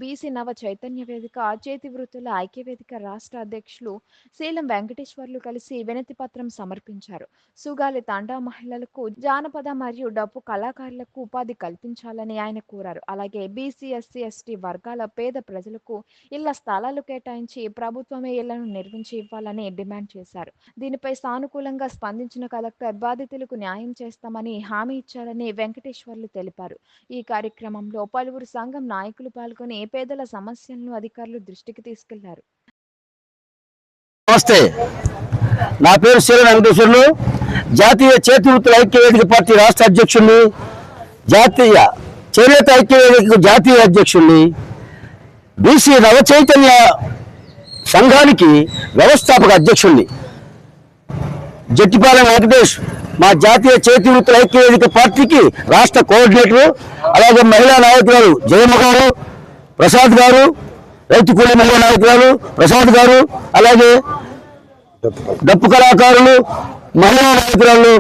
BC నవ చైతన్య వేదిక చేతి వృత్తుల ఐక్యవేదిక రాష్ట్ర అధ్యక్షులు శీలం వెంకటేశ్వర్లు కలిసి వినతి పత్రం సమర్పించారు. సుగాలి తాండా మహిళలకు జానపద మరియు డప్పు కళాకారులకు ఉపాధి కల్పించాలని ఆయన కోరారు. అలాగే బీసీ ఎస్సీ ఎస్టీ వర్గాల పేద ప్రజలకు ఇళ్ల స్థలాలు కేటాయించి ప్రభుత్వమే ఇళ్లను నిర్మించి ఇవ్వాలని డిమాండ్ చేశారు. దీనిపై సానుకూలంగా స్పందించిన కలెక్టర్ బాధితులకు న్యాయం చేస్తామని హామీ ఇచ్చారని వెంకటేశ్వర్లు తెలిపారు. ఈ కార్యక్రమంలో పలువురు సంఘం నాయకులు పాల్గొని పేదల సమస్యలను అధికారులు దృష్టికి తీసుకెళ్లారు. నమస్తే, నా పేరు శీలం వెంకటేశ్వర్లు. జాతీయ చేతి వృత్తుల ఐక్యవేదిక పార్టీ రాష్ట్ర అధ్యక్షుడిని, జాతీయ చేనేత ఐక్యవేదిక జాతీయ అధ్యక్షుడిని, బీసీ నవ చైతన్య సంఘానికి వ్యవస్థాపక అధ్యక్షుడిని. జట్టిపాలెం వెంకటేష్ మా జాతీయ చేతి వృత్తుల ఐక్యవేదిక పార్టీకి రాష్ట్ర కోఆర్డినేటర్. అలాగే మహిళా నాయకురాలు జయమ్మ గారు, ప్రసాద్ గారు, రైతు కూలీ మహిళా నాయకురాలు ప్రసాద్ గారు, అలాగే డప్పు కళాకారులు మహిళా నాయకురాలు